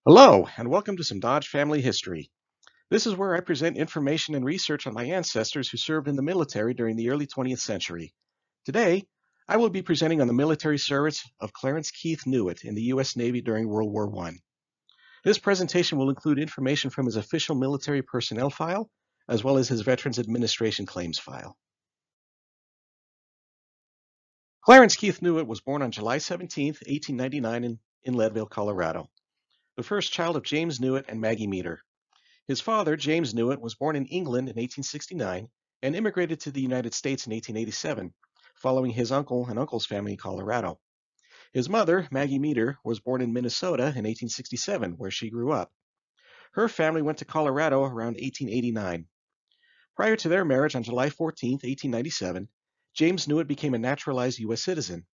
Hello, and welcome to some Dodge family history. This is where I present information and research on my ancestors who served in the military during the early 20th century. Today, I will be presenting on the military service of Clarence Keith Newitt in the U.S. Navy during World War I. This presentation will include information from his official military personnel file, as well as his Veterans Administration claims file. Clarence Keith Newitt was born on July 17, 1899 in Leadville, Colorado, the first child of James Newitt and Maggie Meter. His father, James Newitt, was born in England in 1869 and immigrated to the United States in 1887, following his uncle and uncle's family in Colorado. His mother, Maggie Meter, was born in Minnesota in 1867, where she grew up. Her family went to Colorado around 1889. Prior to their marriage on July 14, 1897, James Newitt became a naturalized U.S. citizen.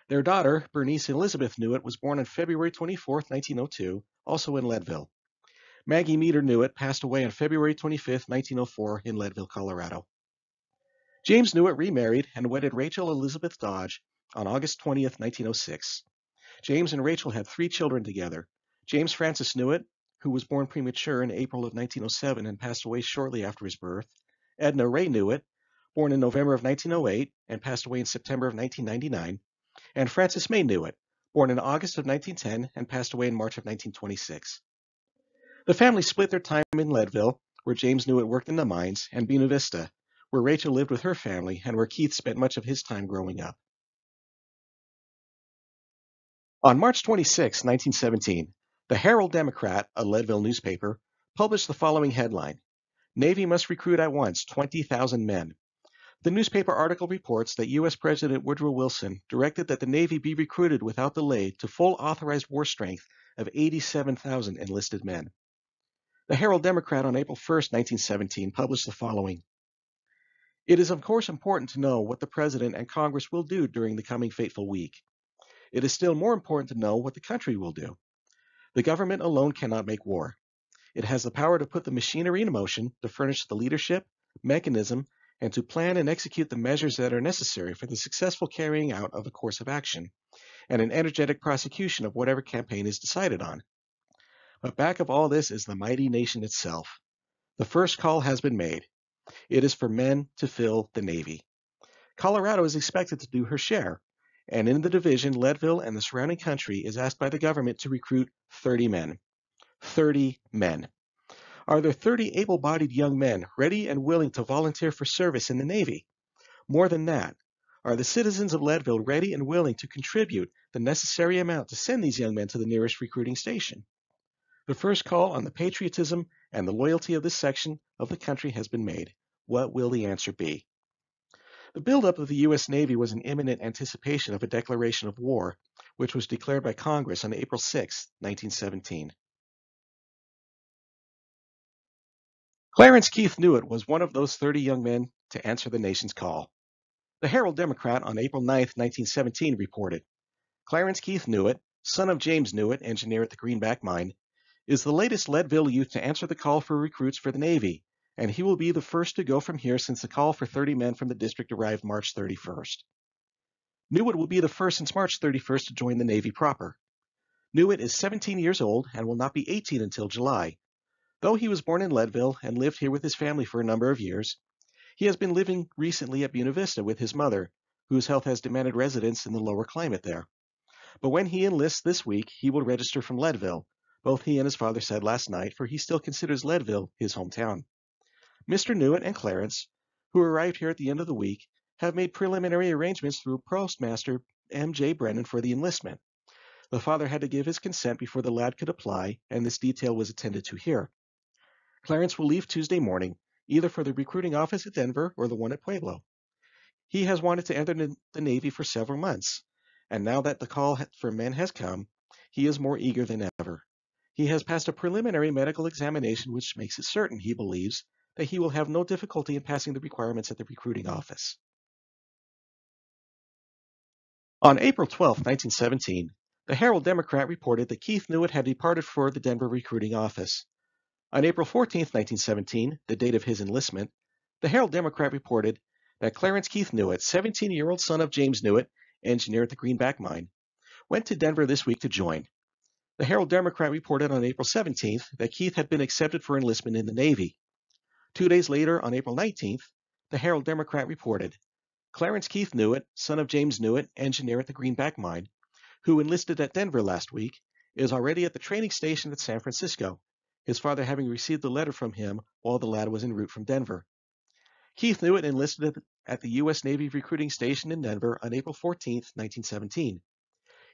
Their daughter, Bernice Elizabeth Newitt, was born on February 24, 1902, also in Leadville. Maggie Meter Newitt passed away on February 25, 1904, in Leadville, Colorado. James Newitt remarried and wedded Rachel Elizabeth Dodge on August 20, 1906. James and Rachel had 3 children together: James Francis Newitt, who was born premature in April of 1907 and passed away shortly after his birth; Edna Ray Newitt, born in November of 1908 and passed away in September of 1999; and Frances May Newitt, born in August of 1910 and passed away in March of 1926. The family split their time in Leadville, where James Newitt worked in the mines, and Buena Vista, where Rachel lived with her family and where Keith spent much of his time growing up. On March 26, 1917, the Herald Democrat, a Leadville newspaper, published the following headline: "Navy must recruit at once 20,000 men." The newspaper article reports that U.S. President Woodrow Wilson directed that the Navy be recruited without delay to full authorized war strength of 87,000 enlisted men. The Herald Democrat on April 1, 1917, published the following: "It is of course important to know what the President and Congress will do during the coming fateful week. It is still more important to know what the country will do. The government alone cannot make war. It has the power to put the machinery in motion, to furnish the leadership, mechanism, and to plan and execute the measures that are necessary for the successful carrying out of a course of action, and an energetic prosecution of whatever campaign is decided on. But back of all this is the mighty nation itself. The first call has been made. It is for men to fill the Navy. Colorado is expected to do her share, and in the division, Leadville and the surrounding country is asked by the government to recruit 30 men. 30 men. Are there 30 able-bodied young men ready and willing to volunteer for service in the Navy? More than that, are the citizens of Leadville ready and willing to contribute the necessary amount to send these young men to the nearest recruiting station? The first call on the patriotism and the loyalty of this section of the country has been made. What will the answer be?" The buildup of the U.S. Navy was in imminent anticipation of a declaration of war, which was declared by Congress on April 6, 1917. Clarence Keith Newitt was one of those 30 young men to answer the nation's call. The Herald Democrat on April 9, 1917, reported, "Clarence Keith Newitt, son of James Newitt, engineer at the Greenback Mine, is the latest Leadville youth to answer the call for recruits for the Navy, and he will be the first to go from here since the call for 30 men from the district arrived March 31st. Newitt will be the first since March 31st to join the Navy proper. Newitt is 17 years old and will not be 18 until July. Though he was born in Leadville and lived here with his family for a number of years, he has been living recently at Buena Vista with his mother, whose health has demanded residence in the lower climate there. But when he enlists this week, he will register from Leadville. Both he and his father said last night, for he still considers Leadville his hometown. Mr. Newitt and Clarence, who arrived here at the end of the week, have made preliminary arrangements through Postmaster M.J. Brennan for the enlistment. The father had to give his consent before the lad could apply, and this detail was attended to here. Clarence will leave Tuesday morning, either for the recruiting office at Denver or the one at Pueblo. He has wanted to enter the Navy for several months, and now that the call for men has come, he is more eager than ever. He has passed a preliminary medical examination which makes it certain, he believes, that he will have no difficulty in passing the requirements at the recruiting office." On April 12, 1917, the Herald Democrat reported that Keith Newitt had departed for the Denver recruiting office. On April 14, 1917, the date of his enlistment, the Herald Democrat reported that Clarence Keith Newitt, 17-year-old son of James Newitt, engineer at the Greenback Mine, went to Denver this week to join. The Herald Democrat reported on April 17th that Keith had been accepted for enlistment in the Navy. 2 days later, on April 19th, the Herald Democrat reported, Clarence Keith Newitt, son of James Newitt, engineer at the Greenback Mine, who enlisted at Denver last week, is already at the training station at San Francisco, his father having received a letter from him while the lad was en route from Denver. Keith Newitt enlisted at the U.S. Navy recruiting station in Denver on April 14, 1917.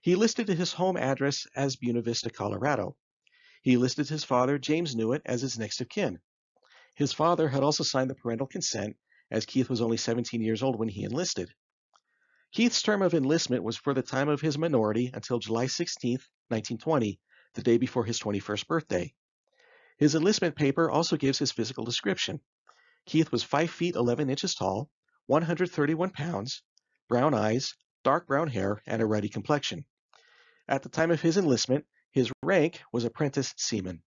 He listed his home address as Buena Vista, Colorado. He listed his father, James Newitt, as his next of kin. His father had also signed the parental consent, as Keith was only 17 years old when he enlisted. Keith's term of enlistment was for the time of his minority until July 16, 1920, the day before his 21st birthday. His enlistment paper also gives his physical description. Keith was 5 feet 11 inches tall, 131 pounds, brown eyes, dark brown hair, and a ruddy complexion. At the time of his enlistment, his rank was apprentice seaman.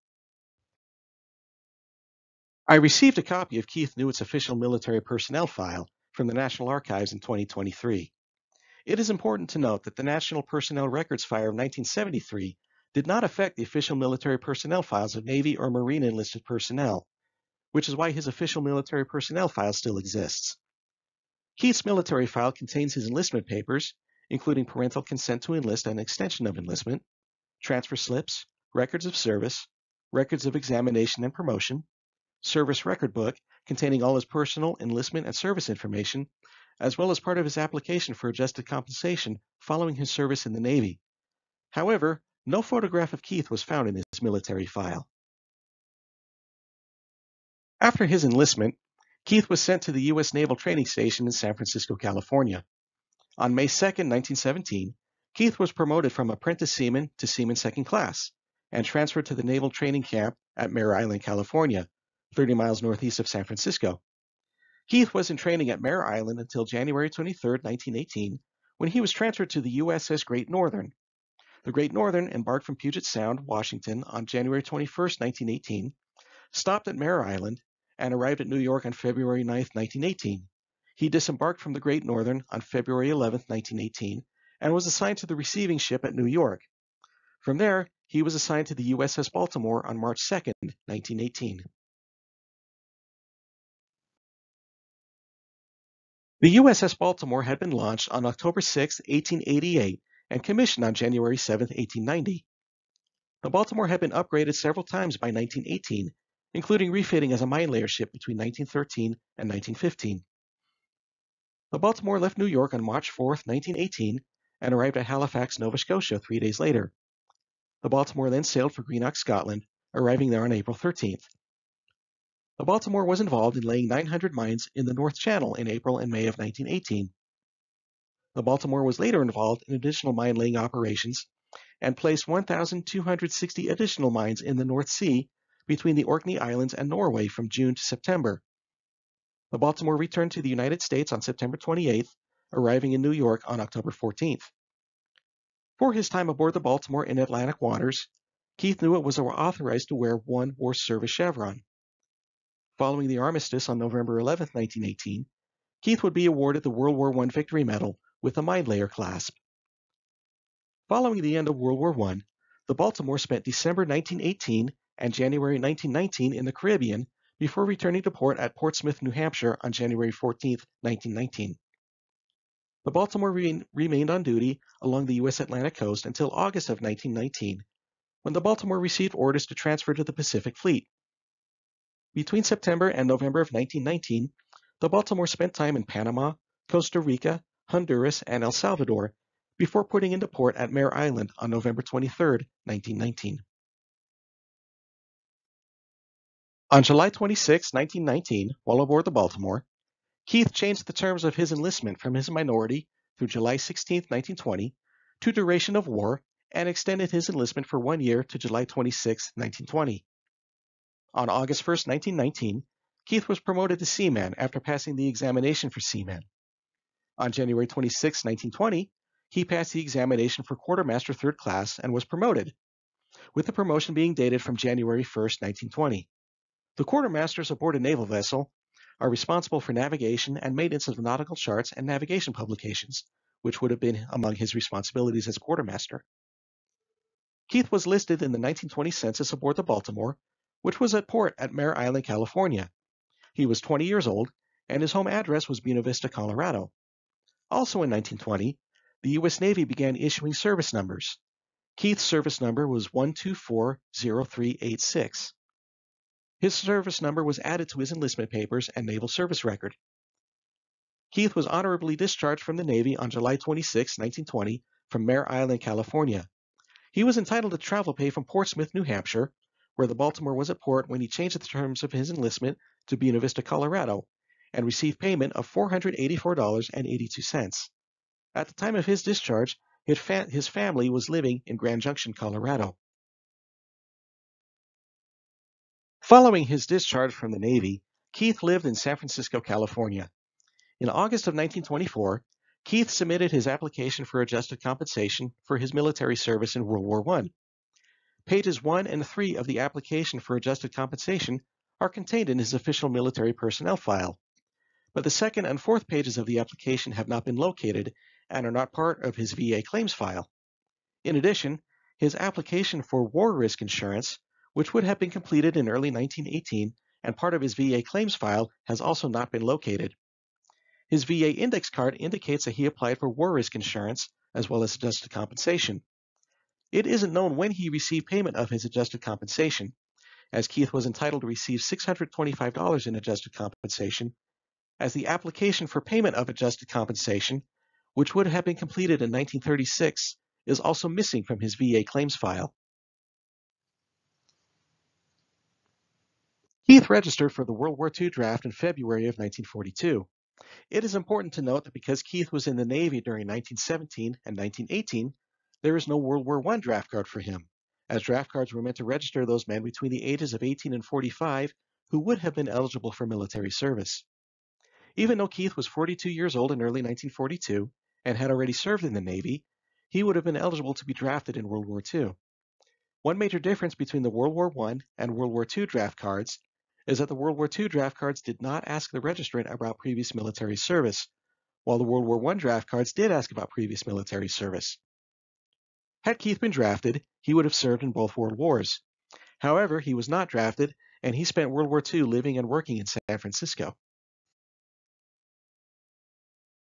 I received a copy of Keith Newitt's official military personnel file from the National Archives in 2023. It is important to note that the National Personnel Records File of 1973 did not affect the official military personnel files of Navy or Marine enlisted personnel, which is why his official military personnel file still exists. Keith's military file contains his enlistment papers, including parental consent to enlist and extension of enlistment, transfer slips, records of service, records of examination and promotion, service record book containing all his personal, enlistment, and service information, as well as part of his application for adjusted compensation following his service in the Navy. However, no photograph of Keith was found in his military file. After his enlistment, Keith was sent to the U.S. Naval Training Station in San Francisco, California. On May 2, 1917, Keith was promoted from apprentice seaman to seaman second class and transferred to the Naval Training Camp at Mare Island, California, 30 miles northeast of San Francisco. Keith was in training at Mare Island until January 23, 1918, when he was transferred to the USS Great Northern. The Great Northern embarked from Puget Sound, Washington on January 21, 1918, stopped at Mare Island, and arrived at New York on February 9, 1918. He disembarked from the Great Northern on February 11, 1918, and was assigned to the receiving ship at New York. From there, he was assigned to the USS Baltimore on March 2, 1918. The USS Baltimore had been launched on October 6, 1888, and commissioned on January 7, 1890. The Baltimore had been upgraded several times by 1918, including refitting as a mine layer ship between 1913 and 1915. The Baltimore left New York on March 4, 1918, and arrived at Halifax, Nova Scotia 3 days later. The Baltimore then sailed for Greenock, Scotland, arriving there on April 13th. The Baltimore was involved in laying 900 mines in the North Channel in April and May of 1918. The Baltimore was later involved in additional mine-laying operations and placed 1,260 additional mines in the North Sea between the Orkney Islands and Norway from June to September. The Baltimore returned to the United States on September 28th, arriving in New York on October 14th. For his time aboard the Baltimore in Atlantic waters, Keith Newitt was authorized to wear one war service chevron. Following the armistice on November 11, 1918, Keith would be awarded the World War I Victory Medal with a mine layer clasp. Following the end of World War I, the Baltimore spent December 1918 and January 1919 in the Caribbean before returning to port at Portsmouth, New Hampshire on January 14, 1919. The Baltimore remained on duty along the U.S. Atlantic coast until August of 1919, when the Baltimore received orders to transfer to the Pacific Fleet. Between September and November of 1919, the Baltimore spent time in Panama, Costa Rica, Honduras, and El Salvador before putting into port at Mare Island on November 23, 1919. On July 26, 1919, while aboard the Baltimore, Keith changed the terms of his enlistment from his minority through July 16, 1920, to duration of war, and extended his enlistment for 1 year to July 26, 1920. On August 1, 1919, Keith was promoted to seaman after passing the examination for seaman. On January 26, 1920, he passed the examination for quartermaster third class and was promoted, with the promotion being dated from January 1, 1920. The quartermasters aboard a naval vessel are responsible for navigation and maintenance of nautical charts and navigation publications, which would have been among his responsibilities as a quartermaster. Keith was listed in the 1920 census aboard the Baltimore, which was at port at Mare Island, California. He was 20 years old, and his home address was Buena Vista, Colorado. Also in 1920, the U.S. Navy began issuing service numbers. Keith's service number was 1240386. His service number was added to his enlistment papers and naval service record. Keith was honorably discharged from the Navy on July 26, 1920, from Mare Island, California. He was entitled to travel pay from Portsmouth, New Hampshire, where the Baltimore was at port when he changed the terms of his enlistment to Buena Vista, Colorado, and received payment of $484.82. At the time of his discharge, his family was living in Grand Junction, Colorado. Following his discharge from the Navy, Keith lived in San Francisco, California. In August of 1924, Keith submitted his application for adjusted compensation for his military service in World War I. Pages 1 and 3 of the application for adjusted compensation are contained in his official military personnel file, but the second and fourth pages of the application have not been located and are not part of his VA claims file. In addition, his application for war risk insurance, which would have been completed in early 1918 and part of his VA claims file, has also not been located. His VA index card indicates that he applied for war risk insurance as well as adjusted compensation. It isn't known when he received payment of his adjusted compensation, as Keith was entitled to receive $625 in adjusted compensation, as the application for payment of adjusted compensation, which would have been completed in 1936, is also missing from his VA claims file. Keith registered for the World War II draft in February of 1942. It is important to note that because Keith was in the Navy during 1917 and 1918, there is no World War I draft card for him, as draft cards were meant to register those men between the ages of 18 and 45 who would have been eligible for military service. Even though Keith was 42 years old in early 1942 and had already served in the Navy, he would have been eligible to be drafted in World War II. One major difference between the World War I and World War II draft cards is that the World War II draft cards did not ask the registrant about previous military service, while the World War I draft cards did ask about previous military service. Had Keith been drafted, he would have served in both World Wars. However, he was not drafted, and he spent World War II living and working in San Francisco.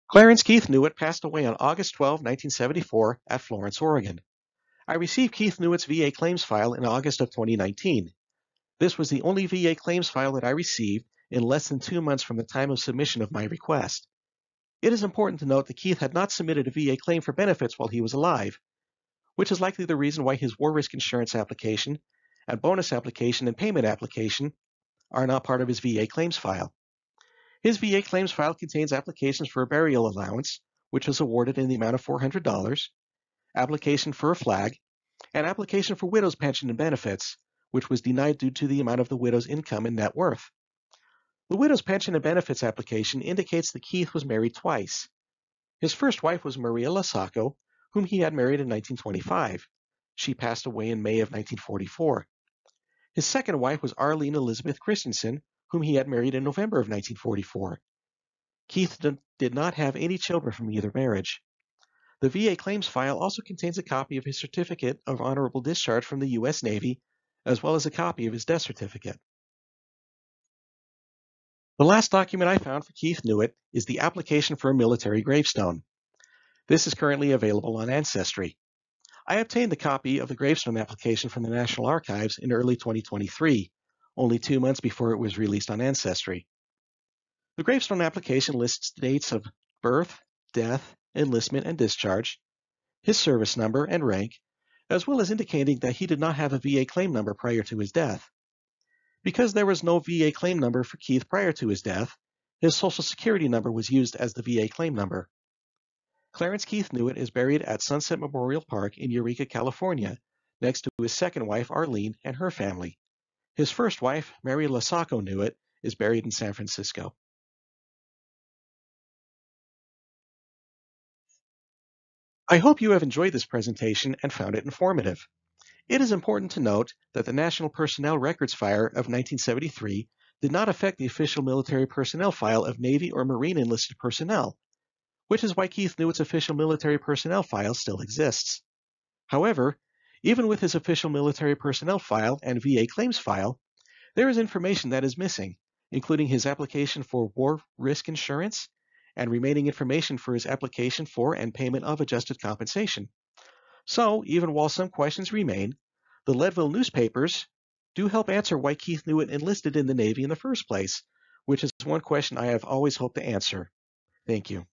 Clarence Keith Newitt passed away on August 12, 1974, at Florence, Oregon. I received Keith Newitt's VA claims file in August of 2019. This was the only VA claims file that I received in less than 2 months from the time of submission of my request. It is important to note that Keith had not submitted a VA claim for benefits while he was alive, which is likely the reason why his war risk insurance application and bonus application and payment application are not part of his VA claims file. His VA claims file contains applications for a burial allowance, which was awarded in the amount of $400, application for a flag, and application for widow's pension and benefits, which was denied due to the amount of the widow's income and net worth. The widow's pension and benefits application indicates that Keith was married twice. His first wife was Maria Lasacco, whom he had married in 1925. She passed away in May of 1944. His second wife was Arlene Elizabeth Christensen, whom he had married in November of 1944. Keith did not have any children from either marriage. The VA claims file also contains a copy of his certificate of honorable discharge from the U.S. Navy, as well as a copy of his death certificate. The last document I found for Keith Newitt is the application for a military gravestone. This is currently available on Ancestry. I obtained a copy of the gravestone application from the National Archives in early 2023, only 2 months before it was released on Ancestry. The gravestone application lists dates of birth, death, enlistment, and discharge, his service number and rank, as well as indicating that he did not have a VA claim number prior to his death. Because there was no VA claim number for Keith prior to his death, his Social Security number was used as the VA claim number. Clarence Keith Newitt is buried at Sunset Memorial Park in Eureka, California, next to his second wife, Arlene, and her family. His first wife, Mary Lasacco Newitt, is buried in San Francisco. I hope you have enjoyed this presentation and found it informative. It is important to note that the National Personnel Records Fire of 1973 did not affect the official military personnel file of Navy or Marine enlisted personnel, which is why Keith Newitt's official military personnel file still exists. However, Even with his official military personnel file and VA claims file, there is information that is missing, including his application for war risk insurance and remaining information for his application for and payment of adjusted compensation. So, even while some questions remain, the Leadville newspapers do help answer why Keith Newitt enlisted in the Navy in the first place, which is one question I have always hoped to answer. Thank you.